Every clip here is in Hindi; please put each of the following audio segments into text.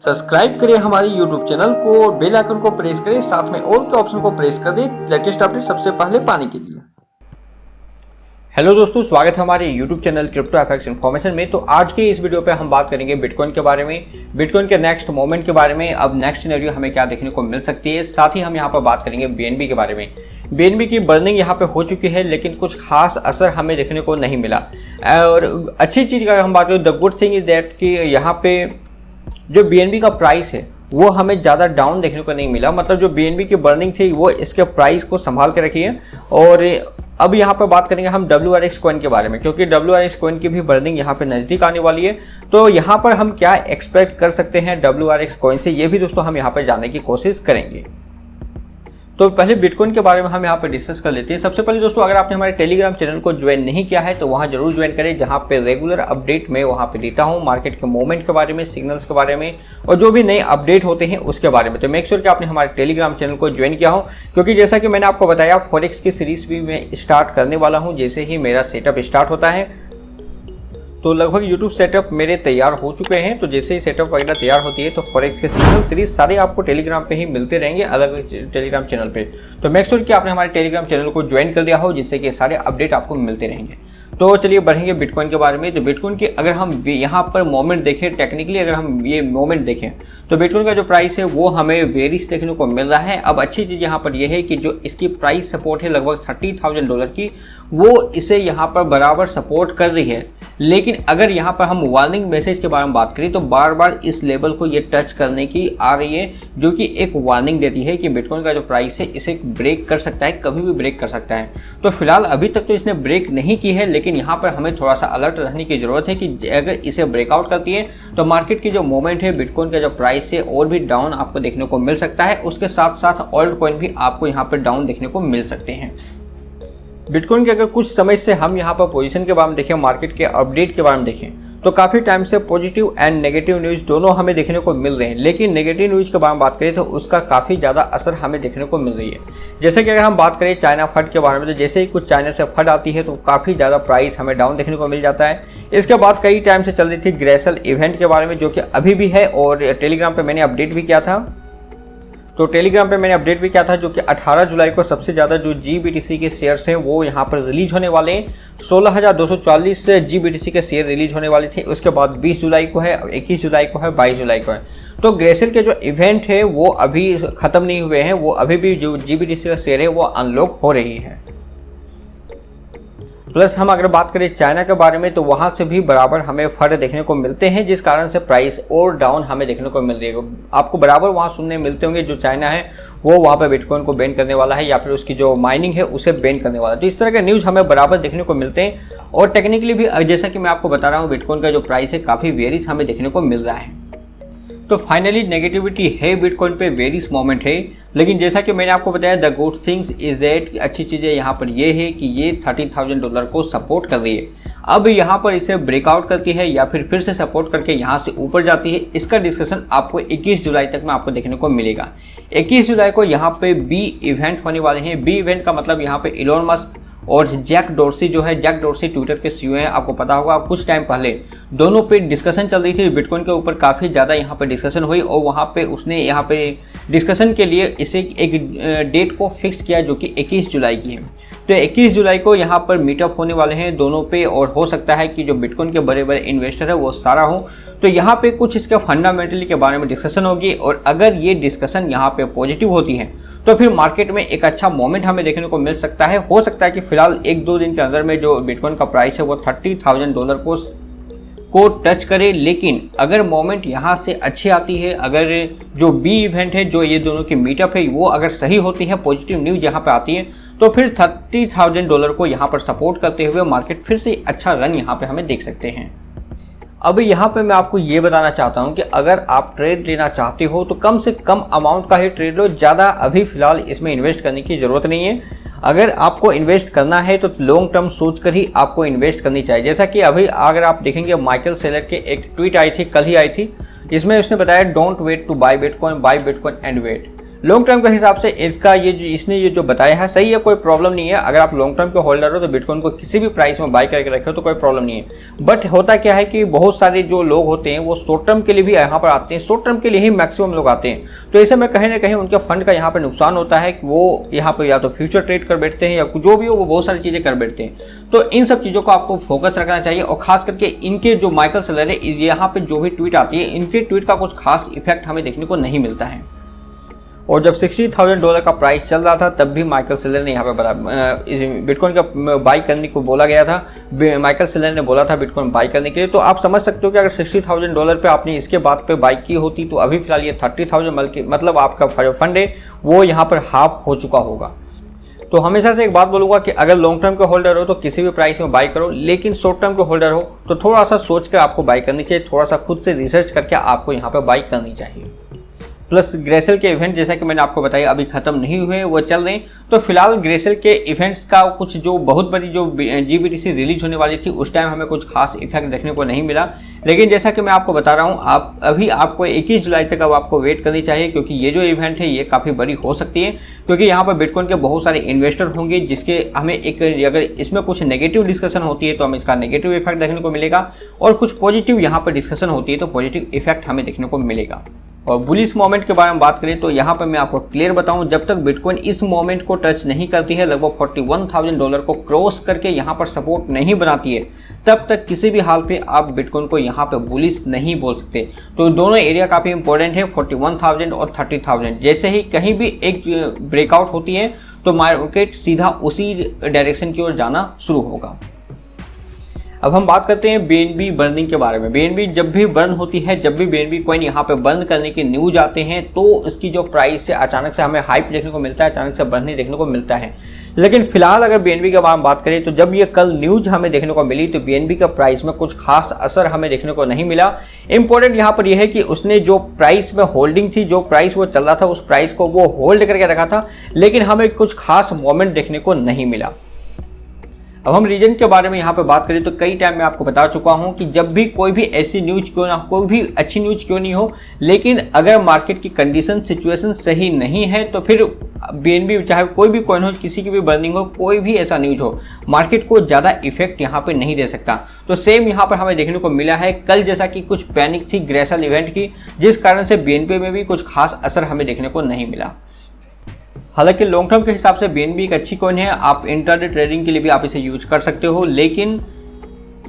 सब्सक्राइब करें हमारे YouTube चैनल को और बेल आइकन को प्रेस करें, साथ में ऑल के ऑप्शन को प्रेस कर दें लेटेस्ट अपडेट सबसे पहले पाने के लिए। हेलो दोस्तों, स्वागत है हमारे YouTube channel crypto FX information में। तो आज की इस वीडियो पे हम बात करेंगे बिटकॉइन के बारे में, बिटकॉइन के नेक्स्ट मोमेंट के बारे में, अब नेक्स्ट सिनेरियो हमें क्या देखने को मिल सकती है। साथ ही हम यहाँ पर बात करेंगे BNB के बारे में। BNB की बर्निंग यहाँ पे हो चुकी है, लेकिन कुछ खास असर हमें देखने को नहीं मिला। और अच्छी चीज़ का हम बात करें, the good thing is that कि यहाँ पे जो BNB का प्राइस है वो हमें ज़्यादा डाउन देखने को नहीं मिला। मतलब जो BNB की बर्निंग थी वो इसके प्राइस को संभाल के रखी है। और अब यहाँ पर बात करेंगे हम WRX कॉइन के बारे में, क्योंकि WRX कॉइन की भी बर्निंग यहाँ पे नज़दीक आने वाली है। तो यहाँ पर हम क्या एक्सपेक्ट कर सकते हैं WRX कॉइन से, ये भी दोस्तों हम यहाँ पर जानने की कोशिश करेंगे। तो पहले बिटकॉइन के बारे में हम यहाँ पर डिस्कस कर लेते हैं। सबसे पहले दोस्तों, अगर आपने हमारे टेलीग्राम चैनल को ज्वाइन नहीं किया है तो वहाँ जरूर ज्वाइन करें, जहाँ पे रेगुलर अपडेट मैं वहाँ पे देता हूँ मार्केट के मूवमेंट के बारे में, सिग्नल्स के बारे में और जो भी नए अपडेट होते हैं उसके बारे में। तो मेक श्योर कि आपने हमारे टेलीग्राम चैनल को ज्वाइन किया हो, क्योंकि जैसा कि मैंने आपको बताया फॉरेक्स की सीरीज भी मैं स्टार्ट करने वाला हूँ जैसे ही मेरा सेटअप स्टार्ट होता है। तो लगभग YouTube सेटअप मेरे तैयार हो चुके हैं। तो जैसे ही सेटअप वगैरह तैयार होती है तो फॉरेक्स के सिग्नल सीरीज सारे आपको टेलीग्राम पे ही मिलते रहेंगे, अलग टेलीग्राम चैनल पे। तो मेक श्योर कि आपने हमारे टेलीग्राम चैनल को ज्वाइन कर दिया हो, जिससे कि सारे अपडेट आपको मिलते रहेंगे। तो चलिए बढ़ेंगे बिटकॉइन के बारे में। तो बिटकॉइन की अगर हम यहाँ पर मोमेंट देखें, टेक्निकली अगर हम ये मोमेंट देखें तो बिटकॉइन का जो प्राइस है वो हमें वेरिस देखने को मिल रहा है। अब अच्छी चीज़ यहाँ पर यह है कि जो इसकी प्राइस सपोर्ट है लगभग $30,000 की, वो इसे यहाँ पर बराबर सपोर्ट कर रही है। लेकिन अगर यहाँ पर हम वार्निंग मैसेज के बारे में बात करें तो बार बार इस लेवल को ये टच करने की आ रही है, जो कि एक वार्निंग देती है कि बिटकॉइन का जो प्राइस है इसे ब्रेक कर सकता है, कभी भी ब्रेक कर सकता है। तो फिलहाल अभी तक तो इसने ब्रेक नहीं की है, लेकिन यहाँ पर हमें थोड़ा सा अलर्ट रहने की ज़रूरत है कि अगर इसे ब्रेकआउट करती है तो मार्केट की जो मूवमेंट है, बिटकॉइन का जो प्राइस है और भी डाउन आपको देखने को मिल सकता है। उसके साथ साथ ऑल्ट कॉइन भी आपको यहाँ पर डाउन देखने को मिल सकते हैं। बिटकॉइन के अगर कुछ समय से हम यहाँ पर पोजीशन के बारे में देखें, मार्केट के अपडेट के बारे में देखें, तो काफ़ी टाइम से पॉजिटिव एंड नेगेटिव न्यूज़ दोनों हमें देखने को मिल रहे हैं। लेकिन नेगेटिव न्यूज़ के बारे में बात करें तो उसका काफ़ी ज़्यादा असर हमें देखने को मिल रही है। जैसे कि अगर हम बात करें चाइना फंड के बारे में, तो जैसे ही कुछ चाइना से फंड आती है तो काफ़ी ज़्यादा प्राइस हमें डाउन देखने को मिल जाता है। इसके बाद कई टाइम से चल रही थी ग्रेसल इवेंट के बारे में, जो कि अभी भी है और टेलीग्राम पर मैंने अपडेट भी किया था। तो टेलीग्राम पे मैंने अपडेट भी किया था, जो कि 18 जुलाई को सबसे ज़्यादा जो GBTC के शेयर्स हैं वो यहाँ पर रिलीज होने वाले हैं। 16,244 GBTC के शेयर रिलीज होने वाले थे। उसके बाद 20 जुलाई को है, 21 जुलाई को है, 22 जुलाई को है। तो ग्रेसिल के जो इवेंट है वो अभी ख़त्म नहीं हुए हैं, वो अभी भी जो GBTC का शेयर है वो अनलॉक हो रही है। प्लस हम अगर बात करें चाइना के बारे में तो वहाँ से भी बराबर हमें फंड देखने को मिलते हैं, जिस कारण से प्राइस और डाउन हमें देखने को मिल रही है। आपको बराबर वहाँ सुनने मिलते होंगे जो चाइना है वो वहाँ पे बिटकॉइन को बैन करने वाला है, या फिर उसकी जो माइनिंग है उसे बैन करने वाला है। तो इस तरह के न्यूज़ हमें बराबर देखने को मिलते हैं। और टेक्निकली भी जैसा कि मैं आपको बता रहा हूँ, बिटकॉइन का जो प्राइस है काफ़ी वेरिस हमें देखने को मिल रहा है। तो फाइनली नेगेटिविटी है बिटकॉइन पे, वेरिस मोमेंट है। लेकिन जैसा कि मैंने आपको बताया, the good things is that, अच्छी चीज़ें यहाँ पर ये है कि ये $30,000 को सपोर्ट कर रही है। अब यहाँ पर इसे ब्रेकआउट करती है या फिर से सपोर्ट करके यहाँ से ऊपर जाती है, इसका डिस्कशन आपको 21 जुलाई तक में आपको देखने को मिलेगा। 21 जुलाई को यहाँ पे B इवेंट होने वाले हैं। B इवेंट का मतलब यहाँ पे इलोन मस्क और जैक डोर्सी जो है, जैक डोर्सी ट्विटर के CEO हैं, आपको पता होगा। कुछ टाइम पहले दोनों पे डिस्कशन चल रही थी बिटकॉइन के ऊपर, काफ़ी ज़्यादा यहाँ पे डिस्कशन हुई और वहाँ पे उसने यहाँ पे डिस्कशन के लिए इसे एक डेट को फिक्स किया, जो कि 21 जुलाई की है। तो 21 जुलाई को यहाँ पर मीटअप होने वाले हैं दोनों पे, और हो सकता है कि जो बिटकॉइन के बड़े बड़े इन्वेस्टर है वो सारा हो। तो यहाँ पे कुछ इसके फंडामेंटली के बारे में डिस्कशन होगी, और अगर ये डिस्कशन यहाँ पे पॉजिटिव होती है तो फिर मार्केट में एक अच्छा मोमेंट हमें देखने को मिल सकता है। हो सकता है कि फिलहाल 1-2 दिन के अंदर में जो बिटकॉइन का प्राइस है वो $30,000 को टच करे। लेकिन अगर मोमेंट यहाँ से अच्छी आती है, अगर जो B इवेंट है, जो ये दोनों की मीटअप है, वो अगर सही होती है, पॉजिटिव न्यूज़ यहाँ पे आती है, तो फिर $30,000 को यहाँ पर सपोर्ट करते हुए मार्केट फिर से अच्छा रन यहाँ पे हमें देख सकते हैं। अब यहाँ पे मैं आपको ये बताना चाहता हूँ कि अगर आप ट्रेड लेना चाहते हो तो कम से कम अमाउंट का ही ट्रेड लो, ज़्यादा अभी फ़िलहाल इसमें इन्वेस्ट करने की ज़रूरत नहीं है। अगर आपको इन्वेस्ट करना है तो लॉन्ग टर्म सोचकर ही आपको इन्वेस्ट करनी चाहिए। जैसा कि अभी अगर आप देखेंगे माइकल सेलर के एक ट्वीट आई थी, कल ही आई थी, इसमें उसने बताया don't wait to buy bitcoin and wait. Long term के हिसाब से इसका इसने ये जो बताया है सही है, कोई प्रॉब्लम नहीं है। अगर आप लॉन्ग टर्म के होल्डर हो तो बिटकॉइन को किसी भी प्राइस में बाय करके रखे हो तो कोई प्रॉब्लम नहीं है। बट होता क्या है कि बहुत सारे जो लोग होते हैं वो शॉर्ट टर्म के लिए भी यहाँ पर आते हैं, शॉर्ट टर्म के लिए ही मैक्सिमम लोग आते हैं। तो ऐसे में कहीं ना कहीं उनके फंड का यहाँ पर नुकसान होता है कि वो यहाँ पर या तो फ्यूचर ट्रेड कर बैठते हैं या जो भी हो वो बहुत सारी चीज़ें कर बैठते हैं। तो इन सब चीज़ों को आपको फोकस रखना चाहिए। और खास करके इनके जो माइकल सेलर है, यहाँ पे जो भी ट्वीट आती है, इनके ट्वीट का कुछ खास इफेक्ट हमें देखने को नहीं मिलता है। और जब $60,000 का प्राइस चल रहा था तब भी माइकल सेलर ने यहाँ पे बिटकॉइन का बाई करने को बोला गया था। माइकल सेलर ने बोला था बिटकॉइन बाई करने के लिए। तो आप समझ सकते हो कि अगर $60,000 पे आपने इसके बाद पे बाई की होती तो अभी फिलहाल ये 30,000 मतलब आपका फंड है वो यहाँ पर हाफ हो चुका होगा। तो हमेशा से एक बात बोलूँगा कि अगर लॉन्ग टर्म के होल्डर हो तो किसी भी प्राइस में बाई करो, लेकिन शॉर्ट टर्म के होल्डर हो तो थोड़ा सा सोच कर आपको बाई करनी चाहिए, थोड़ा सा खुद से रिसर्च करके आपको यहाँ पर बाई करनी चाहिए। प्लस ग्रेसेल के इवेंट जैसा कि मैंने आपको बताया अभी खत्म नहीं हुए, वो चल रहे हैं। तो फिलहाल ग्रेसेल के इवेंट्स का कुछ जो बहुत बड़ी जो GBTC रिलीज होने वाली थी उस टाइम हमें कुछ खास इफेक्ट देखने को नहीं मिला। लेकिन जैसा कि मैं आपको बता रहा हूँ, आपको 21 जुलाई तक अब आपको वेट करनी चाहिए, क्योंकि ये जो इवेंट है ये काफ़ी बड़ी हो सकती है। क्योंकि यहाँ पर बिटकॉइन के बहुत सारे इन्वेस्टर होंगे जिसके हमें अगर इसमें कुछ नेगेटिव डिस्कशन होती है तो हमें इसका नेगेटिव इफेक्ट देखने को मिलेगा, और कुछ पॉजिटिव यहाँ पर डिस्कशन होती है तो पॉजिटिव इफेक्ट हमें देखने को मिलेगा। और बुलिश मोमेंट के बारे में बात करें तो यहाँ पर मैं आपको क्लियर बताऊं, जब तक बिटकॉइन इस मोमेंट को टच नहीं करती है, लगभग $41,000 को क्रॉस करके यहाँ पर सपोर्ट नहीं बनाती है, तब तक किसी भी हाल पे आप बिटकॉइन को यहाँ पे बुलिश नहीं बोल सकते। तो दोनों एरिया काफ़ी इंपॉर्टेंट है, 41,000 और 30,000। जैसे ही कहीं भी एक ब्रेकआउट होती है तो मार्केट सीधा उसी डायरेक्शन की ओर जाना शुरू होगा। अब हम बात करते हैं BNB बर्निंग के बारे में। BNB जब भी बर्न होती है, जब भी BNB कॉइन यहाँ पे बर्न करने के न्यूज आते हैं तो इसकी जो प्राइस से अचानक से हमें हाइप देखने को मिलता है, अचानक से बढ़ने देखने को मिलता है। लेकिन फिलहाल अगर BNB के बारे में बात करें तो जब ये कल न्यूज हमें देखने को मिली तो BNB का प्राइस में कुछ खास असर हमें देखने को नहीं मिला। इंपॉर्टेंट यहाँ पर यह है कि उसने जो प्राइस में होल्डिंग थी, जो प्राइस वो चल रहा था उस प्राइस को वो होल्ड करके रखा था, लेकिन हमें कुछ खास मोमेंट देखने को नहीं मिला। अब हम रीजन के बारे में यहाँ पे बात करें तो कई टाइम मैं आपको बता चुका हूँ कि जब भी कोई भी ऐसी न्यूज क्यों ना, कोई भी अच्छी न्यूज क्यों नहीं हो, लेकिन अगर मार्केट की कंडीशन सिचुएशन सही नहीं है तो फिर BNB चाहे कोई भी कॉइन हो, किसी की भी बर्निंग हो, कोई भी ऐसा न्यूज हो, मार्केट को ज़्यादा इफेक्ट यहाँ पे नहीं दे सकता। तो सेम यहाँ पर हमें देखने को मिला है कल, जैसा कि कुछ पैनिक थी ग्रेसेल इवेंट की, जिस कारण से BNB में भी कुछ खास असर हमें देखने को नहीं मिला। हालांकि लॉन्ग टर्म के हिसाब से BNB एक अच्छी कॉइन है, आप इंट्राडे ट्रेडिंग के लिए भी आप इसे यूज कर सकते हो। लेकिन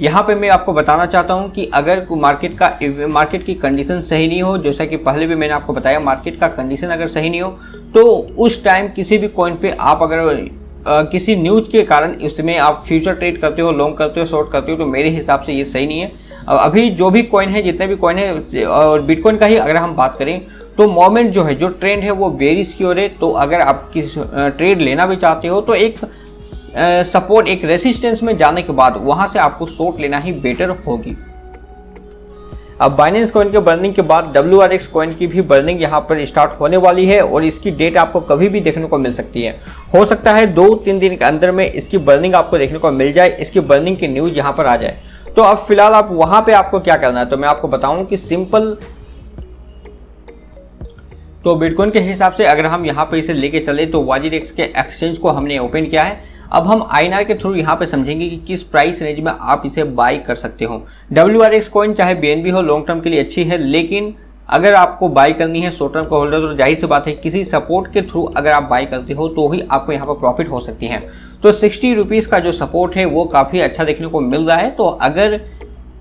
यहाँ पे मैं आपको बताना चाहता हूँ कि अगर मार्केट की कंडीशन सही नहीं हो, जैसा कि पहले भी मैंने आपको बताया, मार्केट का कंडीशन अगर सही नहीं हो तो उस टाइम किसी भी कॉइन पे आप अगर किसी न्यूज के कारण इसमें आप फ्यूचर ट्रेड करते हो, लॉन्ग करते हो, शॉर्ट करते हो, तो मेरे हिसाब से ये सही नहीं है। अभी जो भी कॉइन है, जितने भी कॉइन है, और बिटकॉइन का ही अगर हम बात करें तो मोमेंट जो है, जो ट्रेंड है वो बेरिश की ओर है। तो अगर आप किस ट्रेड लेना भी चाहते हो तो एक सपोर्ट, एक रेसिस्टेंस में जाने के बाद वहां से आपको शॉर्ट लेना ही बेटर होगी। अब बाइनेंस कॉइन के बर्निंग के बाद WRX कॉइन की भी बर्निंग यहाँ पर स्टार्ट होने वाली है और इसकी डेट आपको कभी भी देखने को मिल सकती है। हो सकता है 2-3 दिन के अंदर में इसकी बर्निंग आपको देखने को मिल जाए, इसकी बर्निंग की न्यूज यहाँ पर आ जाए। तो अब फिलहाल आप वहां पे आपको क्या करना है, तो मैं आपको बताऊं कि सिंपल, तो बिटकॉइन के हिसाब से अगर हम यहाँ पे इसे लेके चले तो WazirX के एक्सचेंज को हमने ओपन किया है। अब हम INR के थ्रू यहाँ पे समझेंगे कि किस प्राइस रेंज में आप इसे बाई कर सकते हो। WRX कॉइन चाहे BNB हो, लॉन्ग टर्म के लिए अच्छी है, लेकिन अगर आपको बाई करनी है शॉर्ट टर्म का होल्डर तो जाहिर सी बात है किसी सपोर्ट के थ्रू अगर आप बाई करते हो तो ही आपको यहाँ पर प्रॉफिट हो सकती है। तो 60 रुपीज़ का जो सपोर्ट है वो काफ़ी अच्छा देखने को मिल रहा है। तो अगर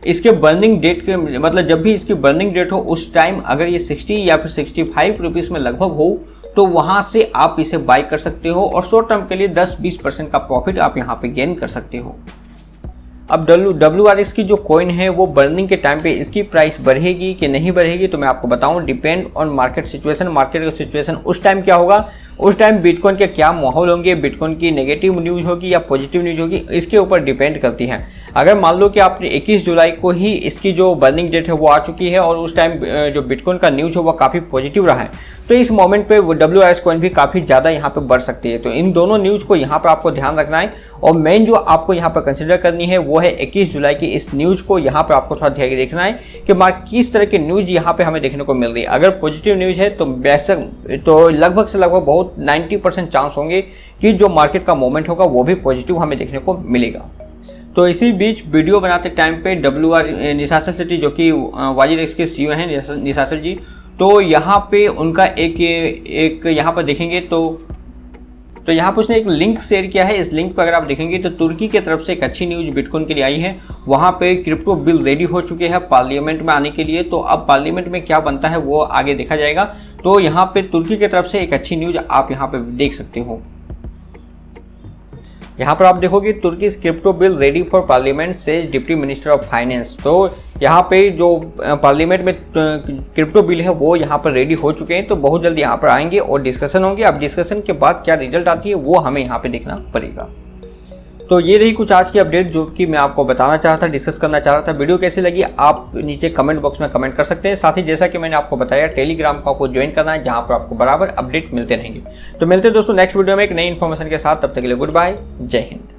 इसके बर्निंग डेट के, मतलब जब भी इसकी बर्निंग डेट हो उस टाइम अगर ये 60 या फिर 65 रुपीज़ में लगभग हो तो वहाँ से आप इसे बाई कर सकते हो और शॉर्ट टर्म के लिए 10-20% का प्रॉफिट आप यहाँ पे गेन कर सकते हो। अब WRX की जो कॉइन है वो बर्निंग के टाइम पे इसकी प्राइस बढ़ेगी कि नहीं बढ़ेगी तो मैं आपको बताऊं, depend on market situation. Market का सिचुएशन उस टाइम क्या होगा उस टाइम बिटकॉइन के क्या माहौल होंगे, बिटकॉइन की नेगेटिव न्यूज़ होगी या पॉजिटिव न्यूज़ होगी, इसके ऊपर डिपेंड करती है। अगर मान लो कि आपने 21 जुलाई को ही इसकी जो बर्निंग डेट है वो आ चुकी है और उस टाइम जो बिटकॉइन का न्यूज़ है वो काफ़ी पॉजिटिव रहा है, तो इस मोमेंट पे WIS कॉइन भी काफ़ी ज़्यादा यहाँ पे बढ़ सकती है। तो इन दोनों न्यूज़ को यहाँ पर आपको ध्यान रखना है और मेन जो आपको यहाँ पर कंसिडर करनी है वो है 21 जुलाई की इस न्यूज़ को यहाँ पर आपको थोड़ा ध्यान देखना है कि किस तरह की न्यूज़ यहाँ पे हमें देखने को मिल रही है। अगर पॉजिटिव न्यूज़ है तो बेशक तो लगभग से लगभग बहुत 90% चांस होंगे कि जो मार्केट का मोमेंट होगा वो भी पॉजिटिव हमें देखने को मिलेगा। तो इसी बीच वीडियो बनाते टाइम पे निशाचल सेठी जो कि वाजीरेक्स के CEO हैं निशाचल जी, तो यहाँ पे उनका एक यहाँ पर देखेंगे तो यहाँ पर उसने एक लिंक शेयर किया है। इस लिंक पर अगर आप देखेंगे तो तुर्की की तरफ से एक अच्छी न्यूज़ बिटकॉइन के लिए आई है। वहाँ पे क्रिप्टो बिल रेडी हो चुके हैं पार्लियामेंट में आने के लिए। तो अब पार्लियामेंट में क्या बनता है वो आगे देखा जाएगा। तो यहाँ पे तुर्की की तरफ से एक अच्छी न्यूज़ आप यहाँ पे देख सकते हो। यहाँ पर आप देखोगे Turkey crypto bill ready for parliament से डिप्टी मिनिस्टर ऑफ फाइनेंस। तो यहाँ पे जो पार्लियामेंट में क्रिप्टो बिल है वो यहाँ पर रेडी हो चुके हैं, तो बहुत जल्दी यहाँ पर आएंगे और डिस्कशन होंगे। अब डिस्कशन के बाद क्या रिजल्ट आती है वो हमें यहाँ पे देखना पड़ेगा। तो ये रही कुछ आज की अपडेट जो कि मैं आपको बताना चाह रहा था, डिस्कस करना चाह रहा था। वीडियो कैसी लगी आप नीचे कमेंट बॉक्स में कमेंट कर सकते हैं। साथ ही जैसा कि मैंने आपको बताया टेलीग्राम को आपको ज्वाइन करना है जहां पर आपको बराबर अपडेट मिलते रहेंगे। तो मिलते हैं दोस्तों नेक्स्ट वीडियो में एक नई इन्फॉर्मेशन के साथ। तब तक के लिए गुड बाय, जय हिंद।